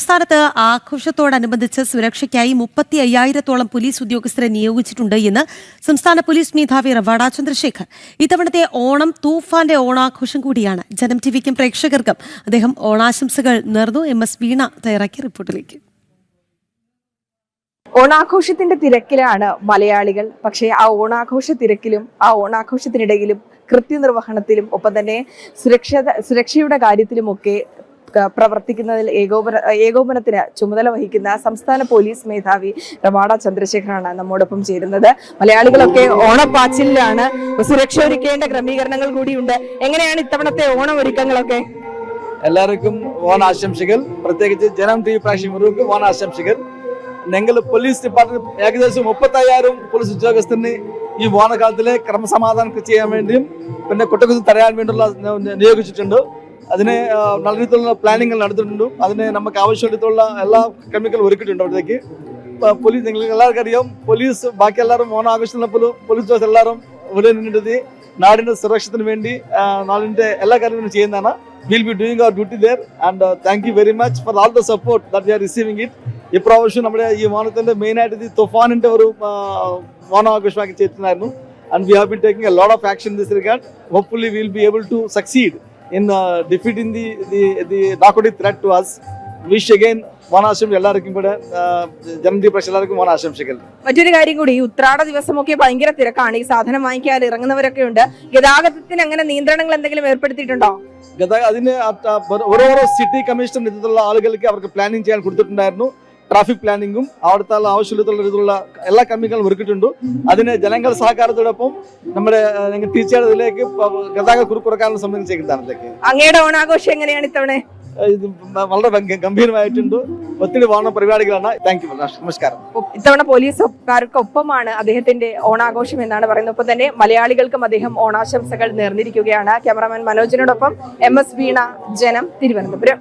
സംസ്ഥാനത്ത് ആഘോഷത്തോടനുബന്ധിച്ച് സുരക്ഷയ്ക്കായി 35,000-ഓളം പോലീസ് ഉദ്യോഗസ്ഥരെ നിയോഗിച്ചിട്ടുണ്ട് എന്ന് സംസ്ഥാന പോലീസ് മേധാവി റവാഡ ചന്ദ്രശേഖർ. ഇത്തവണത്തെ ഓണം തൂഫാന്റെ ഓണാഘോഷം കൂടിയാണ്. ജനം ടിവിക്കും പ്രേക്ഷകർക്കും അദ്ദേഹം ഓണാശംസകൾ നേർന്നു. MS വീണ തയ്യാറാക്കിയ റിപ്പോർട്ടിലേക്ക്. ഓണാഘോഷത്തിന്റെ തിരക്കിലാണ് മലയാളികൾ. പക്ഷേ ആ ഓണാഘോഷ തിരക്കിലും ആ ഓണാഘോഷത്തിനിടയിലും കൃത്യനിർവഹണത്തിലും ഒപ്പം തന്നെ സുരക്ഷയുടെ കാര്യത്തിലുമൊക്കെ പ്രവർത്തിക്കുന്നതിൽ ഏകോപനത്തിന് ചുമതല വഹിക്കുന്ന സംസ്ഥാന പോലീസ് മേധാവി റവാഡ ചന്ദ്രശേഖറാണ് നമ്മോടൊപ്പം ചേരുന്നത്. മലയാളികളൊക്കെ ഓണപ്പാച്ചിലാണ്. സുരക്ഷ ഒരുക്കേണ്ട ക്രമീകരണങ്ങൾ കൂടിയുണ്ട്. എങ്ങനെയാണ് ഇത്തവണത്തെ ഓണം ഒരുക്കങ്ങളൊക്കെ? എല്ലാവർക്കും ഓണാശംസകൾ. പ്രത്യേകിച്ച് ജനം ടി വി പ്രേക്ഷകർക്ക് ഓണാശംസകൾ. ഞങ്ങൾ പോലീസ് ഡിപ്പാർട്ട്മെന്റ് ഏകദേശം 35,000 പോലീസ് ഉദ്യോഗസ്ഥരിന് ഈ ഓണക്കാലത്തിലെ ക്രമസമാധാനം ചെയ്യാൻ വേണ്ടിയും പിന്നെ കുറ്റകൃത്യം തടയാൻ വേണ്ടിയുള്ള നിയോഗിച്ചിട്ടുണ്ട്. അതിന് നല്ല രീതിയിലുള്ള പ്ലാനിങ്ങൾ നടത്തിയിട്ടുണ്ട്. അതിന് നമുക്ക് ആവശ്യമായിട്ടുള്ള എല്ലാ ക്രമീകരണങ്ങളും ഒരുക്കിയിട്ടുണ്ട്. അവിടത്തേക്ക് പോലീസ് നിങ്ങൾക്ക് എല്ലാവർക്കും അറിയാം, പോലീസ് ബാക്കി എല്ലാവരും ഓണാഘോഷത്തിലുള്ള പോലീസ് ഉദ്യോഗസ്ഥർ എല്ലാവരും ഇവിടെ നിന്നിട്ട് നാടിന്റെ സുരക്ഷത്തിന് വേണ്ടി നാടിന്റെ എല്ലാ കാര്യങ്ങളും ചെയ്യുന്നതാണ്. We'll be doing our duty there and thank you very much for all the support that we are receiving it. ഇപ്രാവശ്യം നമ്മുടെ ഈ ഓണത്തിന്റെ മെയിൻ ആയിട്ട് തുഫാനിന്റെ ഒരു ഓണാഘോഷമാക്കി ചെയ്തിട്ടുണ്ടായിരുന്നു. And we have been taking a lot of action in this regard. Hopefully we will be able to succeed in defeating the narcotic threat to us. Wish again ഓണാശംസകൾ എല്ലാവർക്കും കൂടെ ജനതി പ്രശ്നം എല്ലാവർക്കും ഓണാശംസകൾ. മറ്റൊരു കാര്യം കൂടി, ഈ ഉത്രാട ദിവസമൊക്കെ ഭയങ്കര തിരക്കാണ്. ഈ സാധനം വാങ്ങിക്കാൻ ഇറങ്ങുന്നവരൊക്കെ ഉണ്ട്. ഗതാഗതത്തിന് അങ്ങനെ നിയന്ത്രണങ്ങൾ എന്തെങ്കിലും ഏർപ്പെടുത്തിയിട്ടുണ്ടോ? അതിന് ഓരോരോ സിറ്റി കമ്മീഷണർ നേതൃത്വത്തിലുള്ള ആളുകൾക്ക് അവർക്ക് പ്ലാനിങ് ചെയ്യാൻ കൊടുത്തിട്ടുണ്ടായിരുന്നു. ട്രാഫിക് പ്ലാനിങ്ങും അവിടുത്തെ ആവശ്യമുള്ള രീതിയിലുള്ള എല്ലാ ക്രമീകരണങ്ങളും ഒരുക്കിയിട്ടുണ്ട്. അതിന് ജനങ്ങൾ സഹകാരത്തോടൊപ്പം നമ്മുടെ ടീച്ചർ ഇതിലേക്ക് ഗതാഗത കുറുക്കുറക്കാനുള്ള സംബന്ധിച്ച് ചെയ്യുന്നതാണ്. അങ്ങയുടെ ഓണാഘോഷം എങ്ങനെയാണ് ഇത്തവണ? ഇത് വളരെ ഗംഭീരമായിട്ടുണ്ട്. ഒത്തിരി ഓണ പരിപാടികളാണ്. താങ്ക് യു, നമസ്കാരം. ഇത്തവണ പോലീസുകാർക്കൊപ്പമാണ് അദ്ദേഹത്തിന്റെ ഓണാഘോഷം എന്നാണ് പറയുന്നത്. ഒപ്പം തന്നെ മലയാളികൾക്കും അദ്ദേഹം ഓണാശംസകൾ നേർന്നിരിക്കുകയാണ്. ക്യാമറാമാൻ മനോജിനോടൊപ്പം MS വീണ, ജനം, തിരുവനന്തപുരം.